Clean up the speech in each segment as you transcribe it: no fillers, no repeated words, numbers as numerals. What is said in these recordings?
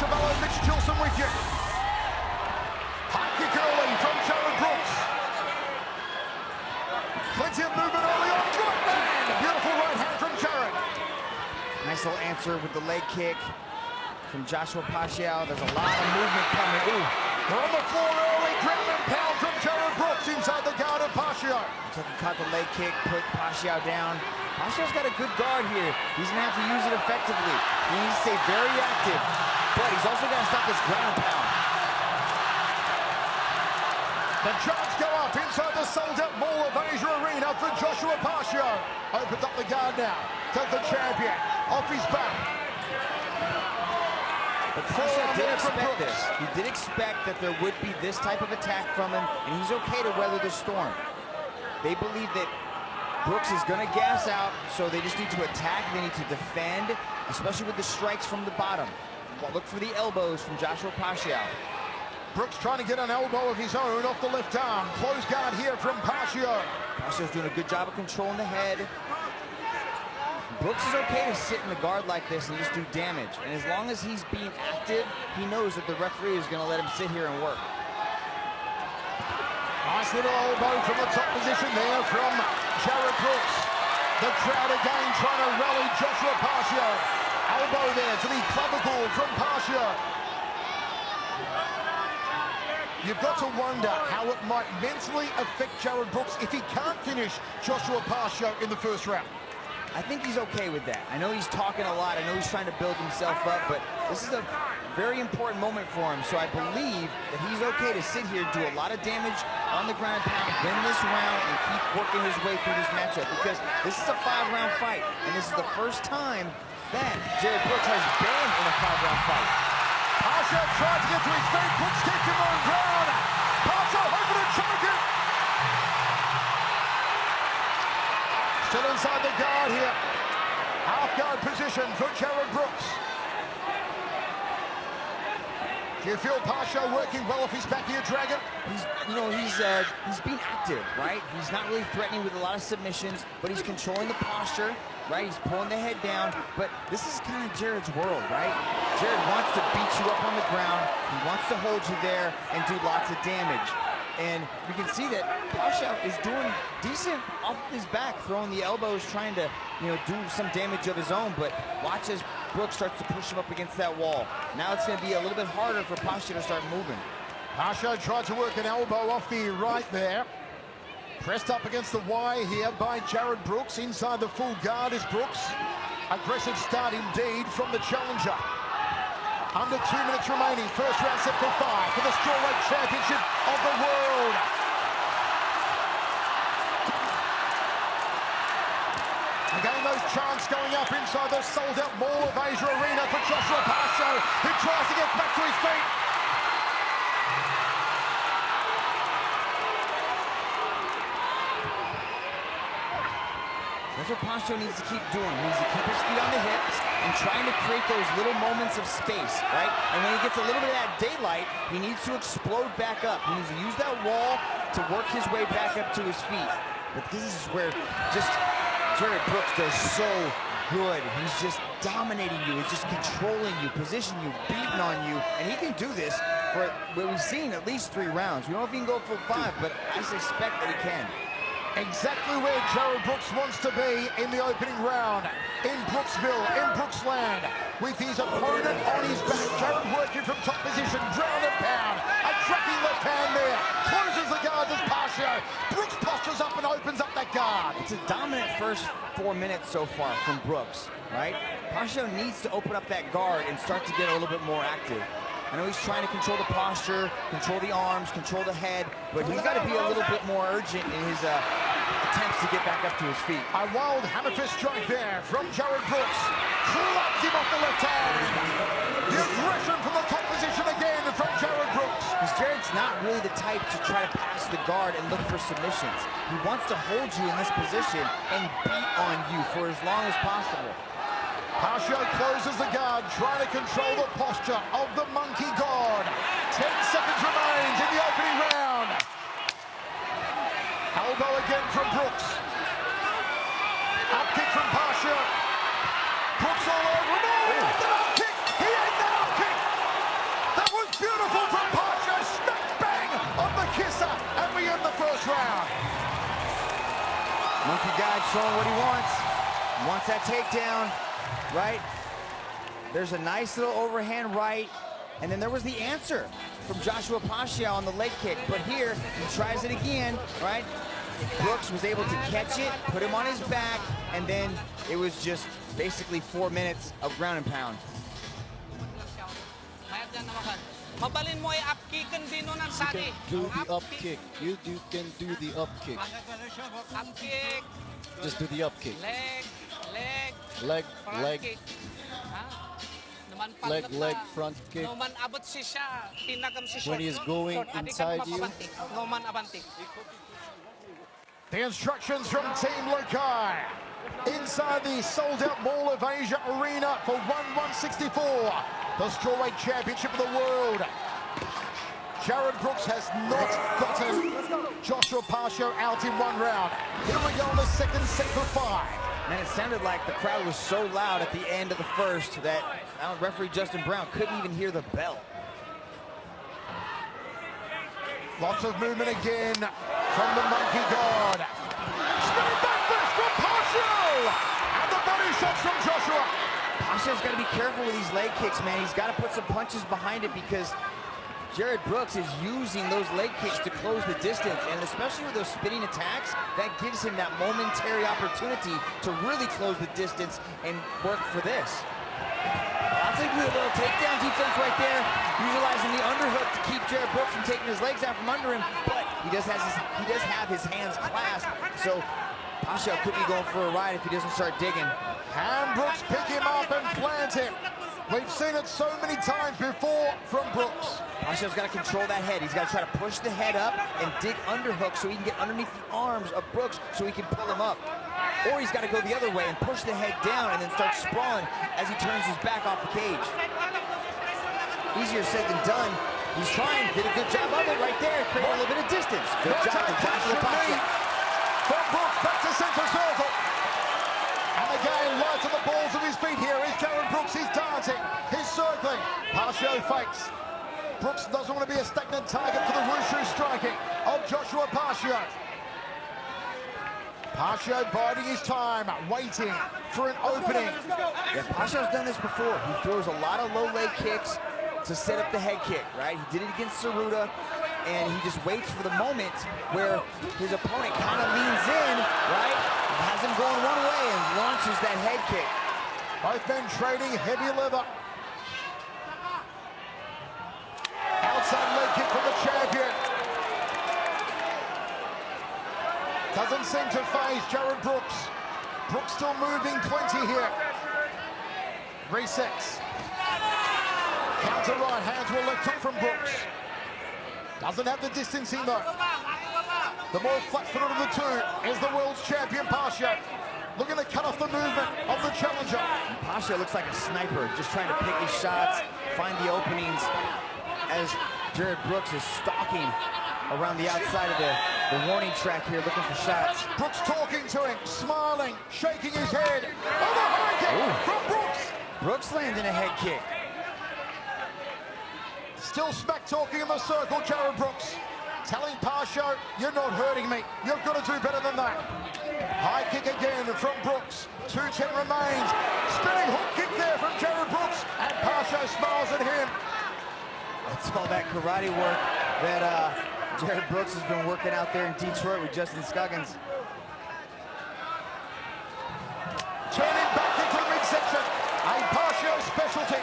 Chavello, Mitch Tilson with you. High kick early from Jared Brooks. Plenty of movement early on. Good man! Beautiful right hand from Jared. Nice little answer with the leg kick from Joshua Pacio. There's a lot of movement coming. Ooh. We're on the floor early. Ground and pound from Jared Brooks inside the guard of Pacio. So he caught the leg kick, put Pacio down. Pacio's got a good guard here. He's gonna have to use it effectively. He needs to stay very active, but he's also got to stop this ground pound. The jobs go up inside the sold-out Mall of Asia Arena for Joshua Pacio. Opens up the guard now. Took the champion off his back. But Pacio did expect this. He did expect that there would be this type of attack from him, and he's okay to weather the storm. They believe that Brooks is going to gas out, so they just need to attack. They need to defend, especially with the strikes from the bottom. Well, look for the elbows from Joshua Pacio. Brooks trying to get an elbow of his own off the left arm. Close guard here from Pacio. Pacio's doing a good job of controlling the head. Brooks is okay to sit in the guard like this and just do damage. And as long as he's being active, he knows that the referee is going to let him sit here and work. Nice little elbow from the top position there from Jared Brooks. The crowd again trying to rally Joshua Pacio. Elbow there to the clavicle from Pacio. You've got to wonder how it might mentally affect Jared Brooks if he can't finish Joshua Pacio in the first round. I think he's okay with that. I know he's talking a lot. I know he's trying to build himself up, but this is a very important moment for him. So I believe that he's okay to sit here, do a lot of damage on the ground pound, win this round, and keep working his way through this matchup, because this is a 5-round fight, and this is the first time that Jared Brooks has been in a 5-round fight. Pacio tried to get to his feet. Brooks kicked him on ground. Pacio hoping to choke it. Still inside the guard here. Half guard position for Jared Brooks. Do you feel Pacio working well off his back here, Dragon? He's being active, right? He's not really threatening with a lot of submissions, but he's controlling the posture, right? He's pulling the head down, but this is kind of Jared's world, right? Jared wants to beat you up on the ground. He wants to hold you there and do lots of damage. And you can see that Pacio is doing decent off his back, throwing the elbows, trying to, do some damage of his own. But watch as Brooks starts to push him up against that wall. Now it's going to be a little bit harder for Pacio to start moving. Pacio tried to work an elbow off the right there. Pressed up against the Y here by Jared Brooks. Inside the full guard is Brooks. Aggressive start indeed from the challenger. Under 2 minutes remaining. First round set for 5 for the strawweight championship of the world. Again, those chants going up inside the sold-out Mall of Asia Arena for Joshua Pacio, who tries to get back to his feet. That's what Pacio needs to keep doing. He needs to keep his feet on the hips and trying to create those little moments of space, right? And when he gets a little bit of that daylight, he needs to explode back up. He needs to use that wall to work his way back up to his feet. But this is where just Jared Brooks does so good. He's just dominating you. He's just controlling you, positioning you, beating on you. And he can do this for what we've seen at least 3 rounds. We don't know if he can go full 5, but I suspect that he can. Exactly where Jared Brooks wants to be in the opening round. In Brooksville, in Brooksland, with his opponent on his back. Jared working from top position, ground and pound. A tracking left hand there. Closes the guard as Pacio. Brooks postures up and opens up that guard. It's a dominant first 4 minutes so far from Brooks, right? Pacio needs to open up that guard and start to get a little bit more active. I know he's trying to control the posture, control the arms, control the head, but he's got to be a little bit more urgent in his attempts to get back up to his feet. A wild hammer fist strike there from Jared Brooks. Clubs him off the left hand. The aggression from the top position again from Jared Brooks. Because Jared's not really the type to try to pass the guard and look for submissions. He wants to hold you in this position and beat on you for as long as possible. Pacio closes the guard, trying to control the posture of the monkey god. 10 seconds remains in the opening round. Elbow again from Brooks. Up kick from Pacio. Brooks all over. No, he ate that up kick. He ate that up kick. showing what he wants. He wants that takedown, right? There's a nice little overhand right. And then there was the answer from Joshua Pacio on the leg kick. But here, he tries it again, right? Brooks was able to catch it, put him on his back, and then it was just basically 4 minutes of ground and pound. Mabalin mo ay up kickan din nun ang tali. Do the up kick. You can do the up kick. Up kick. Just do the up kick. Leg. Leg. Kick. Ha? Naman Leg, palad leg, na. front kick. Noman abot si siya. Tinagam si When he's going inside you. Noman abanti. The instructions from Team Lokai. Inside the sold-out Mall of Asia Arena for 1/164, the strawweight championship of the world. Jared Brooks has not gotten Joshua Pacio out in one round. Here we go on the second set for 5. And it sounded like the crowd was so loud at the end of the first that referee Justin Brown couldn't even hear the bell. Lots of movement again from the Monkey God. Spinning back fist from Pacio! And the body shots from Joshua. Pacio's got to be careful with these leg kicks, man. He's got to put some punches behind it because Jared Brooks is using those leg kicks to close the distance. And especially with those spinning attacks, that gives him that momentary opportunity to really close the distance and work for this. I think with a little takedown defense right there, utilizing the underhook to keep Jared Brooks from taking his legs out from under him, but he does have his hands clasped, so Pacio could be going for a ride if he doesn't start digging. And Brooks pick him up and plant him. We've seen it so many times before from Brooks. Pacio's got to control that head. He's got to try to push the head up and dig underhook so he can get underneath the arms of Brooks so he can pull him up. Or he's got to go the other way and push the head down and then start sprawling as he turns his back off the cage. Easier said than done. He's trying, did a good job of it right there, creating a little bit of distance. Good job to Joshua Pacio. From Brooks back to center circle. And again, light to the balls of his feet here is Jared Brooks. He's dancing, he's circling. Pacio fakes. Brooks doesn't want to be a stagnant target for the wushu striking of Joshua Pacio. Pacio biding his time, waiting for an opening. Yeah, Pacio's done this before. He throws a lot of low leg kicks to set up the head kick, right? He did it against Saruta, and he just waits for the moment where his opponent kind of leans in, right? Has him going one way and launches that head kick. Both men trading heavy leather. Outside leg kick from the champion. Doesn't seem to phase Jared Brooks. Brooks still moving plenty here. Resets. Counter right, hands were left hook from Brooks. Doesn't have the distancing though. The more flat-footed of the two is the world's champion, Pacio. Looking to cut off the movement of the challenger. Pacio looks like a sniper, just trying to pick his shots, find the openings, as Jared Brooks is stalking around the outside of the warning track here, looking for shots. Brooks talking to him, smiling, shaking his head. Oh, the high kick from Brooks. Brooks landing a head kick. Still smack talking in the circle, Jared Brooks. Telling Pacio, you're not hurting me. You've got to do better than that. High kick again from Brooks. 2:10 remains. Spinning hook kick there from Jared Brooks. And Pacio smiles at him. That's all that karate work that Jared Brooks has been working out there in Detroit with Justin Scoggins. Turning back into the midsection. A Pacio specialty.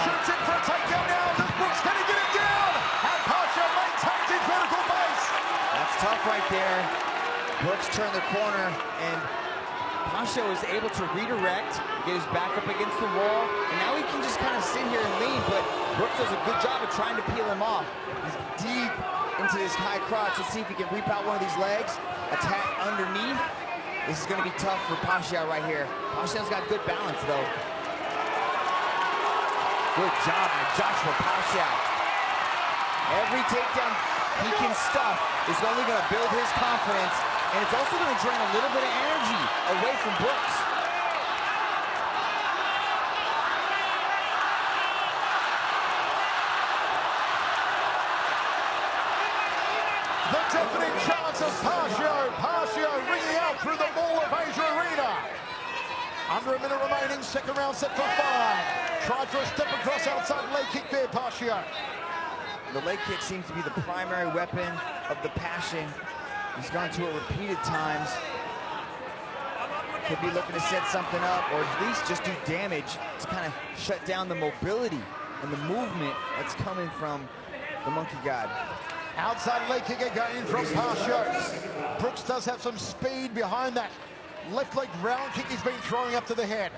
Shoots in for a takedown now. Does Brooks, can he get it down? And Pacio maintains his vertical base. That's tough right there. Brooks turned the corner and Pacio is able to redirect, get his back up against the wall, and now he can just kind of sit here and lean, but Brooks does a good job of trying to peel him off. He's deep into this high crotch. Let's see if he can reap out one of these legs, attack underneath. This is going to be tough for Pacio right here. Pacio's got good balance, though. Good job by Joshua Pacio. Every takedown he can stuff is only going to build his confidence, and it's also going to drain a little bit of energy away from Brooks. The definite chance of Pacio ringing out through the Mall of Asia Arena. Under a minute remaining, second round set for 5. Tried for a step across outside leg kick there, Pacio. The leg kick seems to be the primary weapon of the Passion. He's gone to it repeated times. Could be looking to set something up, or at least just do damage to kind of shut down the mobility and the movement that's coming from the Monkey God. Outside leg kick again from Pacio. Brooks does have some speed behind that left leg round kick he's been throwing up to the head.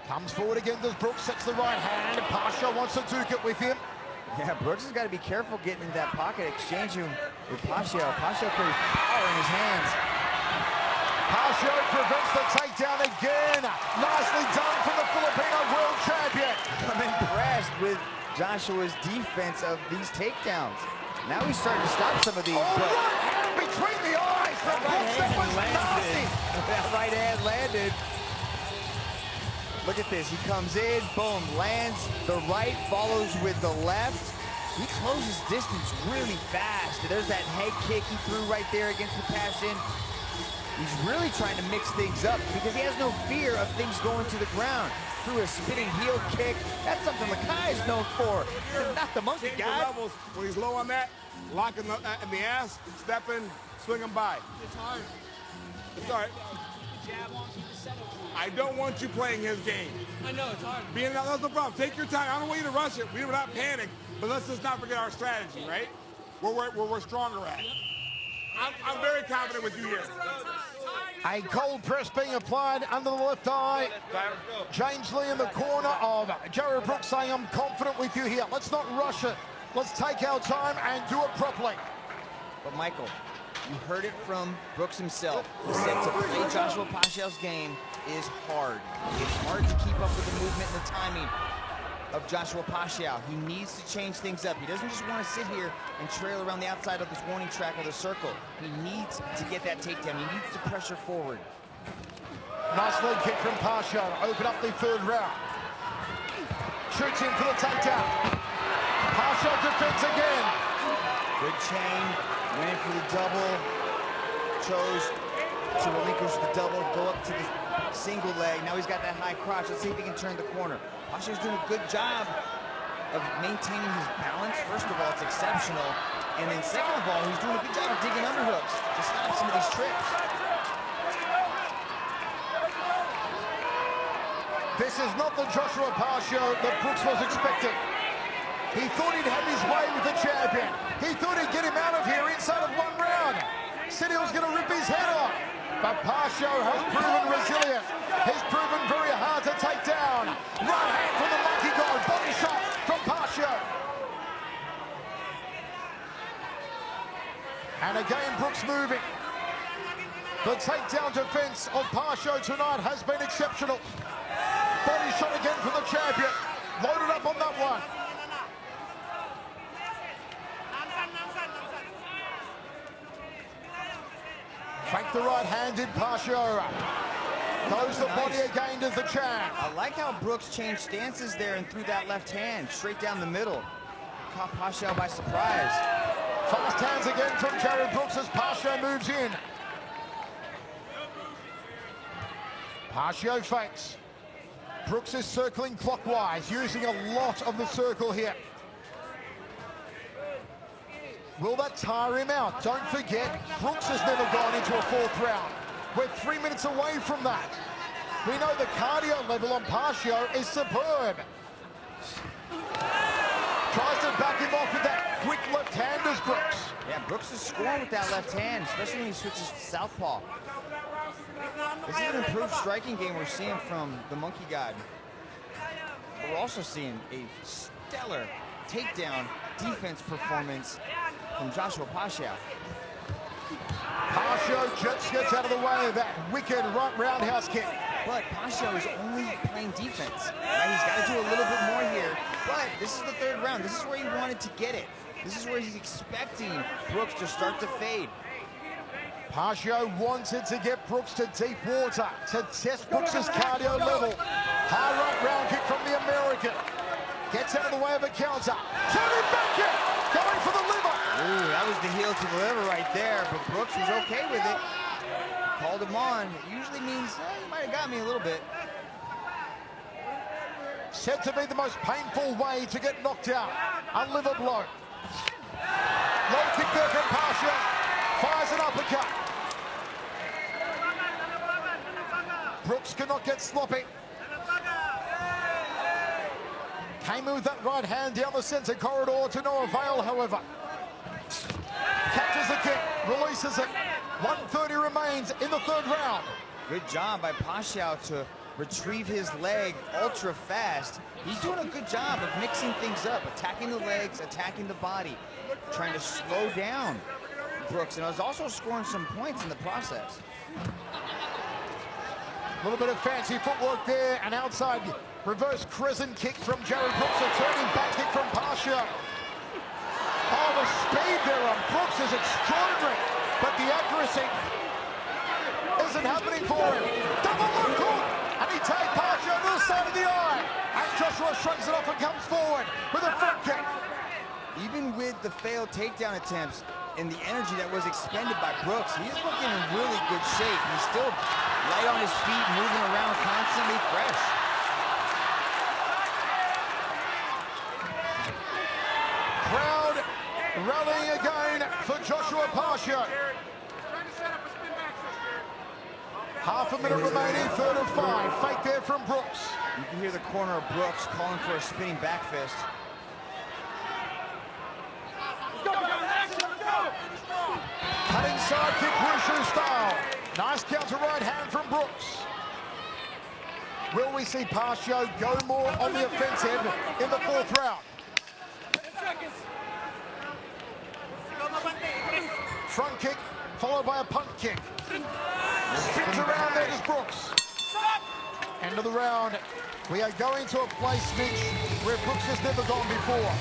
Comes forward again, does Brooks, sets the right hand. Pacio wants to duke it with him. Yeah, Brooks has got to be careful getting into that pocket, exchanging with Pacio. Pacio carries power in his hands. Pacio prevents the takedown again. Nicely done from the Filipino world champion. I'm impressed with Joshua's defense of these takedowns. Now he's starting to stop some of these. Oh, right hand between the eyes from Brooks. That was nasty. That right hand landed. Look at this, he comes in, boom, lands, the right follows with the left. He closes distance really fast. There's that head kick he threw right there against the Passion. He's really trying to mix things up because he has no fear of things going to the ground. Threw a spinning heel kick. That's something Lakai is known for, not the Monkey God. Levels, when he's low on that, lock in the ass, step in, swing him by. It's hard. It's all right. Jab on, keep the setup. I don't want you playing his game. I know, it's hard. That's no problem. Take your time. I don't want you to rush it. We're not panic, but let's just not forget our strategy, right? Where we're stronger at. I'm very confident with you here. A cold press being applied under the left eye. James Lee in the corner of Jared Brooks saying, I'm confident with you here. Let's not rush it. Let's take our time and do it properly. But Michael, you heard it from Brooks himself. He said to play Joshua Pacio's game is hard. It's hard to keep up with the movement and the timing of Joshua Pacio. He needs to change things up. He doesn't just want to sit here and trail around the outside of this warning track of the circle. He needs to get that takedown. He needs to pressure forward. Nice leg kick from Pacio. Open up the third round. Shoots in for the takedown. Pacio defends again. Good chain. Went in for the double. Chose to relinquish the double, go up to the single leg. Now he's got that high crotch. Let's see if he can turn the corner. Pacio's doing a good job of maintaining his balance. First of all, it's exceptional. And then second of all, he's doing a good job of digging underhooks to stop some of these trips. This is not the Joshua Pacio that Brooks was expecting. He thought he'd have his way with the champion. He thought he'd get him out of here inside of 1 round. Said he was going to rip his head off. But Pacio has proven resilient. He's proven very hard to take down. Right hand from the Monkey God. Body shot from Pacio. And again, Brooks moving. The takedown defense of Pacio tonight has been exceptional. Body shot again from the champion. Loaded up on that one. Fake the right-handed Pacio. Goes the body again to the champ. I like how Brooks changed stances there and threw that left hand straight down the middle. Caught Pacio by surprise. Fast hands again from Jared Brooks as Pacio moves in. Pacio fakes. Brooks is circling clockwise, using a lot of the circle here. Will that tire him out? Don't forget, Brooks has never gone into a 4th round. We're 3 minutes away from that. We know the cardio level on Pacio is superb. Tries to back him off with that quick left hand as Brooks. Yeah, Brooks is scoring with that left hand, especially when he switches to southpaw. This is an improved striking game we're seeing from the Monkey God. But we're also seeing a stellar takedown defense performance from Joshua Pacio. Pacio just gets out of the way of that wicked right roundhouse kick. But Pacio is only playing defense. Right? He's got to do a little bit more here. But this is the 3rd round. This is where he wanted to get it. This is where he's expecting Brooks to start to fade. Pacio wanted to get Brooks to deep water to test Brooks's cardio level. High right round kick from the American. Gets out of the way of a counter. Turning back kick. Going for the liver. Ooh, That was the heel to the liver right there, but Brooks was okay with it. Called him on. It usually means, you might have got me a little bit. Said to be the most painful way to get knocked out. A liver blow. Low kick there from Pacio. Fires an uppercut. Brooks cannot get sloppy. Came in with that right hand down the center corridor to no avail, however. Catches the kick, releases it. 1:30 remains in the third round. Good job by Pacio to retrieve his leg ultra fast. He's doing a good job of mixing things up, attacking the legs, attacking the body, trying to slow down Brooks, and is also scoring some points in the process. A little bit of fancy footwork there, an outside reverse crescent kick from Jared Brooks, a turning back kick from Pacio. Oh, the speed there on Brooks is extraordinary, but the accuracy isn't happening for him. Double look hook, and he takes Pacio to the side of the eye. And Joshua shrugs it off and comes forward with a front kick. Even with the failed takedown attempts and the energy that was expended by Brooks, he's looking in really good shape. He's still light on his feet, moving around constantly, fresh. Crowd rallying again for Joshua Pacio. Half a minute remaining, third and 5. Fake there from Brooks. You can hear the corner of Brooks calling for a spinning back fist. Cutting side kick, wushu style. Nice counter right hand from Brooks. Will we see Pacio go more on the offensive in the fourth round? Front kick, followed by a punt kick. Spins around there is Brooks. End of the round. We are going to a place, Mitch, where Brooks has never gone before.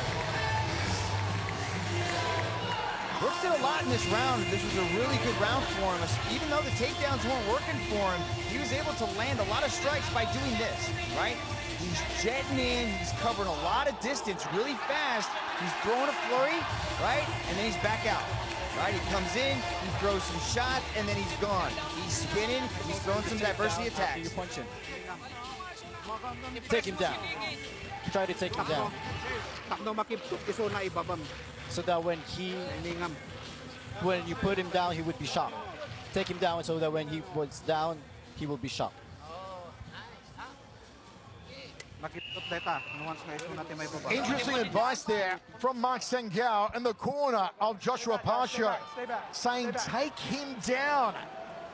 Brooks did a lot in this round. This was a really good round for him. Even though the takedowns weren't working for him, he was able to land a lot of strikes by doing this, right? He's jetting in, he's covering a lot of distance really fast. He's throwing a flurry, right? And then he's back out, right? He comes in, he throws some shots, and then he's gone. He's spinning, he's throwing some diversity attacks. You're punching. Take him down. Try to take him down. So that when you put him down, he would be shocked. Take him down so that when he was down, he will be shocked. Interesting advice there from Mark Sangao in the corner of Joshua Pacio, saying take him down,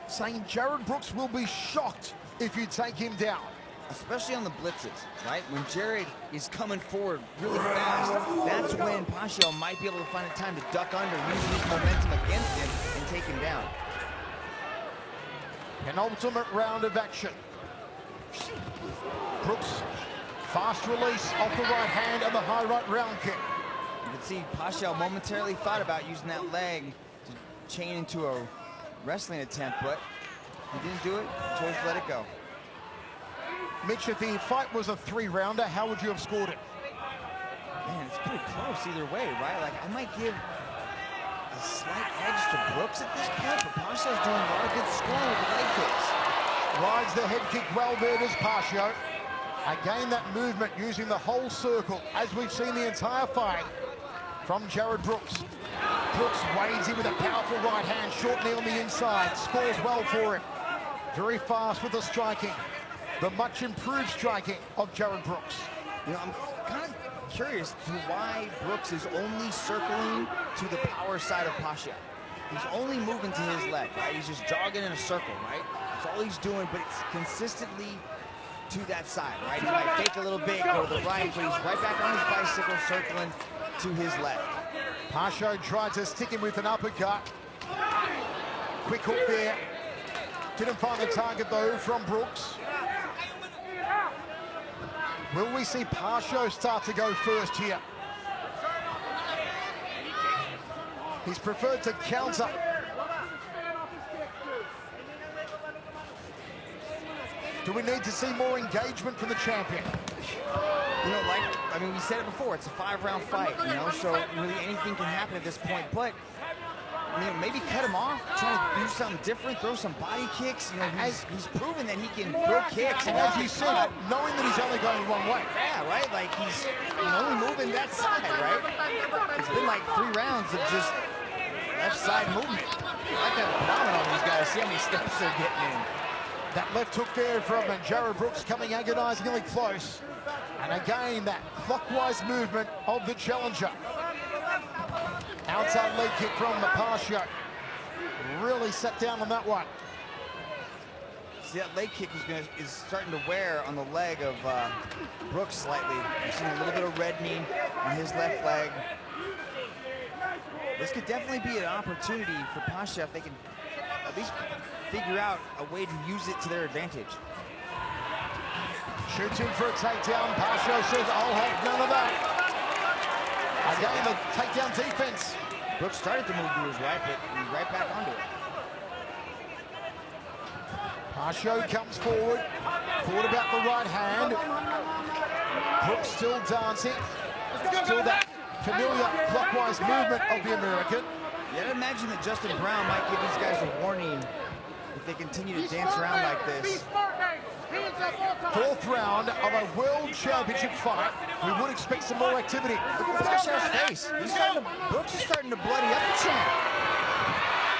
saying Jared Brooks will be shocked if you take him down. Especially on the blitzes, right? When Jared is coming forward really fast, that's when Pacio might be able to find a time to duck under, use his momentum against him, and take him down. Penultimate round of action. Brooks, fast release off the right hand and the high right round kick. You can see Pacio momentarily thought about using that leg to chain into a wrestling attempt, but he didn't do it, chose to let it go. Mitch, if the fight was a 3-rounder, how would you have scored it? Man, it's pretty close either way, right? Like, I might give a slight edge to Brooks at this point, but Pacio's doing a lot of good scoring with the leg kicks. Rides the head kick well there, does Pacio. Again, that movement using the whole circle, as we've seen the entire fight from Jared Brooks. Brooks wades in with a powerful right hand, short knee on the inside, scores well for him. Very fast with the striking. The much improved striking of Jared Brooks. You know, I'm kind of curious to why Brooks is only circling to the power side of Pacio. He's only moving to his left, right? He's just jogging in a circle, right? That's all he's doing, but it's consistently to that side, right? He might fake a little bit, go to the right, but he's right back on his bicycle, circling to his left. Pacio tried to stick him with an uppercut. Quick hook there. Didn't find the target, though, from Brooks. Will we see Pacio start to go first here? He's preferred to counter. Do we need to see more engagement from the champion? you know, I mean, we said it before, it's a 5-round fight, you know, so really anything can happen at this point. But, you know, maybe cut him off, try to do something different, throw some body kicks. You know, he's proven that he can throw kicks. And as he said, knowing that he's only going one way. Yeah, right? Like, he's only moving that side, right? It's been like 3 rounds of just left side movement. I got a phenomenal on these guys. See how many steps they're getting in. That left hook there from Jared Brooks coming agonizingly close. And again, that clockwise movement of the challenger. Outside leg kick from the pacio. Really set down on that one. See, that leg kick is starting to wear on the leg of Brooks slightly. You're seeing a little bit of reddening on his left leg. This could definitely be an opportunity for pacio if they can at least figure out a way to use it to their advantage. Shoots in for a takedown. Pacio says, I'll have none of that. Again, the takedown defense. Brooks started to move to his right, but he's right back onto it. Pacio comes forward. Caught about the right hand. Brooks still dancing. Still that familiar clockwise movement of the American. Yeah, I'd imagine that Justin Brown might give these guys a warning if they continue to dance around like this. 4th round of a World Championship fight. We would expect some more activity. Look at Pacio's face. Brooks is starting to bloody up the champ.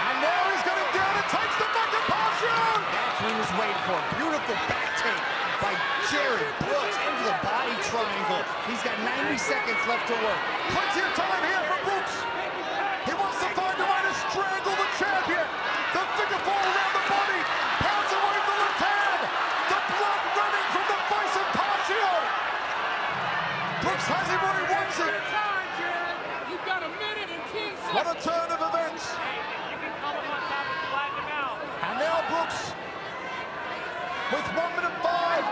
And now he's got him down and takes the back of Pacio. That's what he was waiting for. Beautiful back take by Jared Brooks into the body triangle. He's got 90 seconds left to work. Plenty of time here for Brooks. He wants to find a way to strangle the champion. The figure 4 around the body. Pounds away from the hand. The blood running from the face of Pacio. Brooks has him where he wants him. You've got a minute and 10 seconds. What a turn of events. And now Brooks with 1 minute 5.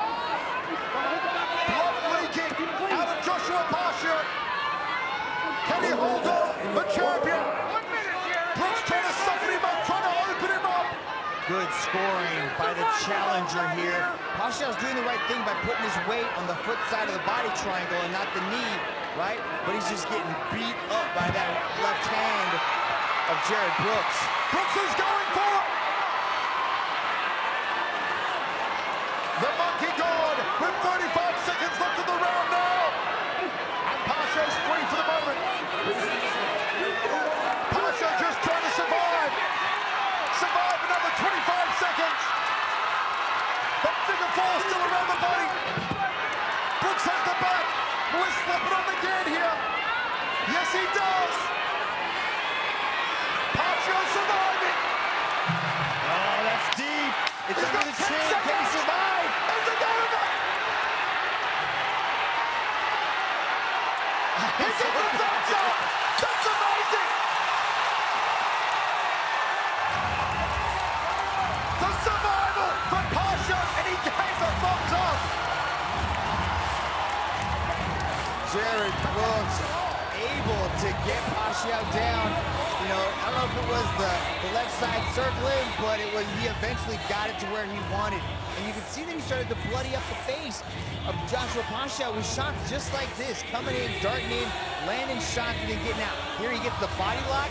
Blood leaking out of Josua Pacio. Can he hold on? The champion. Brooks trying to soften him up, trying to open him up. Good scoring by the challenger here. Pacio's doing the right thing by putting his weight on the foot side of the body triangle and not the knee, right? But he's just getting beat up by that left hand of Jared Brooks. Brooks is going for it. The monkey god with 35 seconds left in the round now. And Pacio's free for the moment. Pacio just trying to survive. Survive another 25 seconds. The figure 4 still around the body. Brooks has the back. Will he slap it on again here? Yes, he does. Pacio surviving. Oh, that's deep. It's He's under got the 10 chin. Can he seconds. survive? Is it over? He's in the thumbs up. That's amazing. The survival for Pacio, and he gave the thumbs up. Jared Brooks able to get Pacio down. You know, I don't know if it was the left side circling, but he eventually got it to where he wanted. And you can see that he started to bloody up the face of Josua Pacio with shots just like this, coming in, darting in, landing shots, and then getting out. Here he gets the body lock,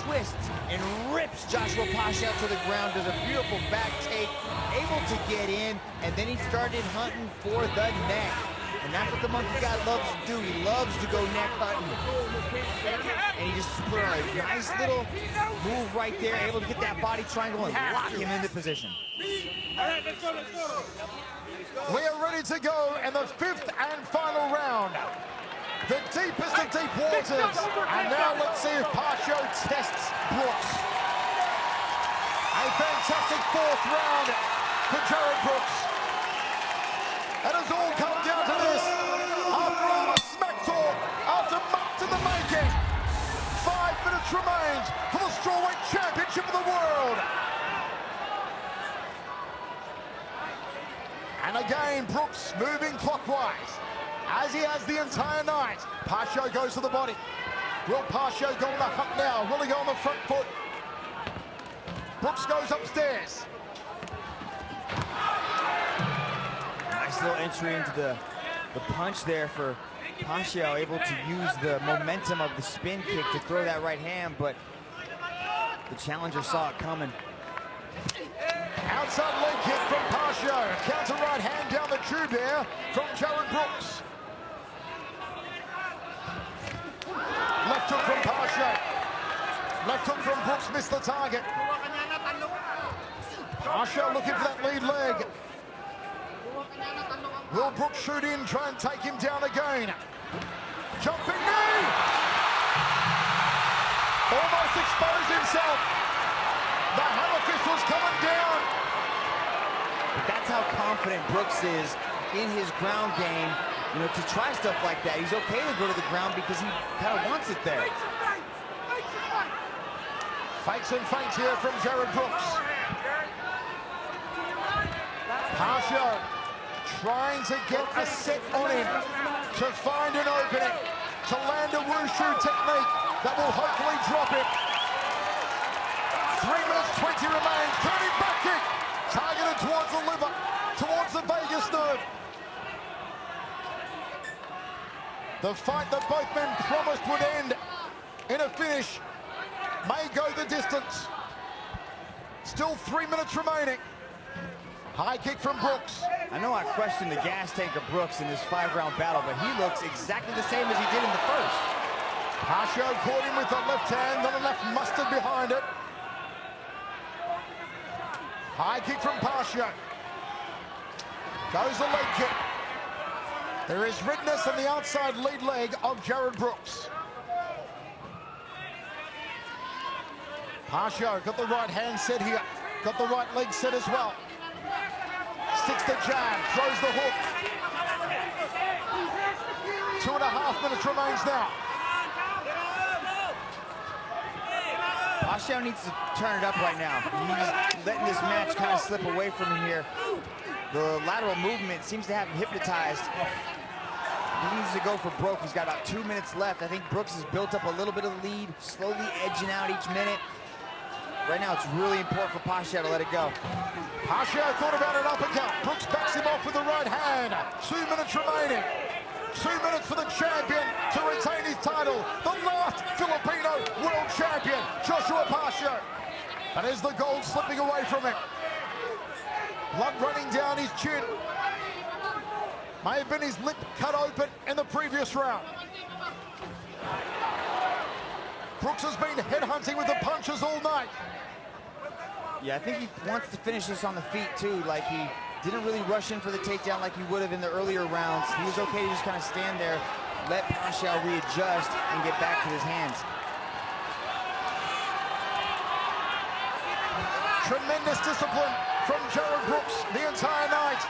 twists, and rips Josua Pacio to the ground, does a beautiful back take, able to get in, and then he started hunting for the neck. And that's what the monkey guy loves to do. He loves to go neck hunting. And he just put on a nice little move right there, able to get that body triangle and lock him into position. We are ready to go in the 5th and final round. The deepest of deep waters. And now let's see if Pacio tests Brooks. A fantastic 4th round for Jared Brooks. It has all come down to this. After all the smack talk, after months in the making, 5 minutes remains for the strawweight championship of the world. And again, Brooks moving clockwise, as he has the entire night. Pacio goes to the body. Will Pacio go on the hunt now? Will he go on the front foot? Brooks goes upstairs. Nice little entry into the the punch there for Pacio, able to use the momentum of the spin kick to throw that right hand, but the challenger saw it coming. Outside leg kick from Pacio. Counter right hand down the tube there from Jared Brooks. Left hook from Pacio. Left hook from Brooks, missed the target. Pacio looking for that lead leg. Will Brooks shoot in, try and take him down again? Jumping knee! Almost exposed himself. The hammer fist was coming down. But that's how confident Brooks is in his ground game, you know, to try stuff like that. He's okay to go to the ground because he kind of wants it there. Fakes and feints here from Jared Brooks. Pacio trying to get a set on him to find an opening, to land a wushu technique that will hopefully drop it. 3 minutes 20 remains. Turning back kick, targeted towards the liver, towards the vagus nerve. The fight that both men promised would end in a finish may go the distance. Still 3 minutes remaining. High kick from Brooks. I know I questioned the gas tank of Brooks in this 5-round battle, but he looks exactly the same as he did in the first. Pacio caught him with the left hand, then left mustard behind it. High kick from Pacio. Goes the leg kick. There is redness on the outside lead leg of Jared Brooks. Pacio got the right hand set here. Got the right leg set as well. Sticks the jab, throws the hook. 2.5 minutes remains now. Pacio needs to turn it up right now. He's letting this match kind of slip away from him here. The lateral movement seems to have him hypnotized. He needs to go for Brooks. He's got about 2 minutes left. I think Brooks has built up a little bit of lead, slowly edging out each minute. Right now, it's really important for Pacio to let it go. Pacio thought about an uppercut. Brooks backs him off with the right hand. 2 minutes remaining. 2 minutes for the champion to retain his title. The last Filipino world champion, Josua Pacio. And is the gold slipping away from him. Blood running down his chin. May have been his lip cut open in the previous round. Brooks has been headhunting with the punches all night. Yeah, I think he wants to finish this on the feet too. Like, he didn't really rush in for the takedown like he would have in the earlier rounds. He was okay to just kind of stand there, let Pacio readjust and get back to his hands. Tremendous discipline from Jared Brooks the entire night.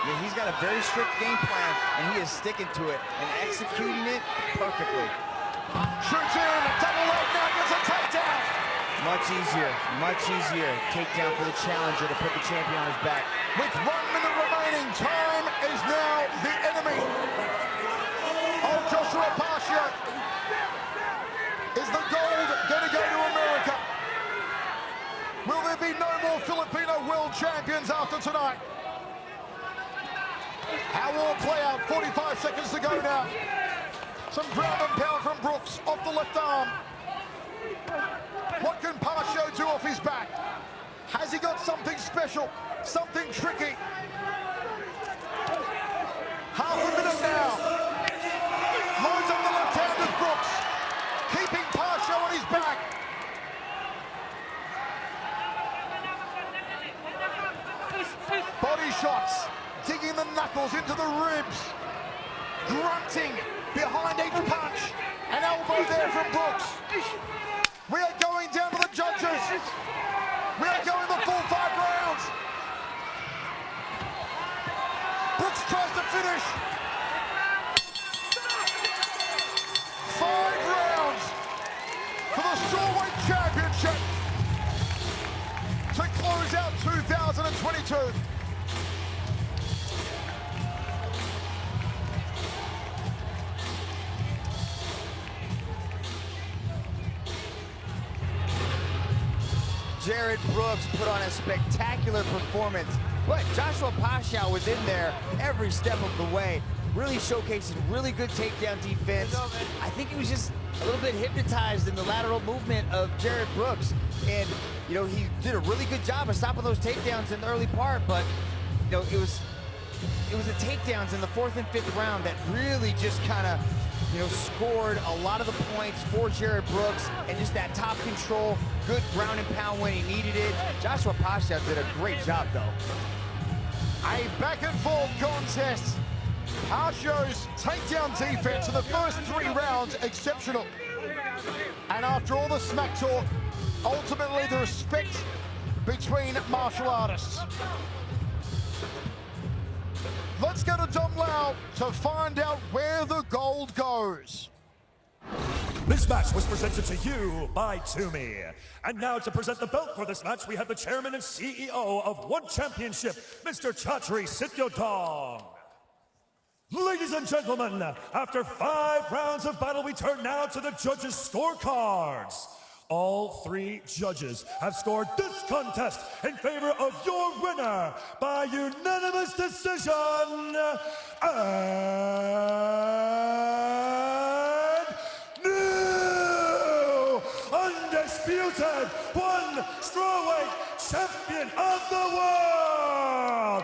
Yeah, he's got a very strict game plan, and he is sticking to it and executing it perfectly. Shoots in, double leg, now gets a takedown. Much easier takedown for the challenger to put the champion on his back. With 1 minute remaining, time is now the enemy of Josua Pacio. Is the gold going to go to America? Will there be no more Filipino world champions after tonight? How will it play out? 45 seconds to go now. Some ground and pound from Brooks off the left arm. What can Pacio do off his back? Has he got something special? Something tricky? Half a minute now. Loads on the left hand of Brooks. Keeping Pacio on his back. Body shots. Digging the knuckles into the ribs. Grunting behind each punch. An elbow there from Brooks. We are going down to the judges. We are going the full 5 rounds. Brooks tries to finish. 5 rounds for the Strawweight Championship to close out 2022. Jared Brooks put on a spectacular performance But Joshua Pacio was in there every step of the way, really showcasing really good takedown defense. I think he was just a little bit hypnotized in the lateral movement of Jared Brooks. And, you know, he did a really good job of stopping those takedowns in the early part, but, you know, it was the takedowns in the 4th and 5th round that really just kind of, you know, scored a lot of the points for Jared Brooks, and just that top control, good ground and pound when he needed it. Joshua Pacio did a great job, though. A back and forth contest. Pacio's takedown defense in the first 3 rounds, exceptional. And after all the smack talk, ultimately the respect between martial artists. Let's go to Dom Lau to find out where the gold goes. This match was presented to you by Toomey. And now to present the belt for this match, we have the chairman and CEO of One Championship, Mr. Chatri Sityodong. Ladies and gentlemen, after 5 rounds of battle, we turn now to the judges' scorecards. All 3 judges have scored this contest in favor of your winner by unanimous decision. And new undisputed 1 strawweight champion of the world,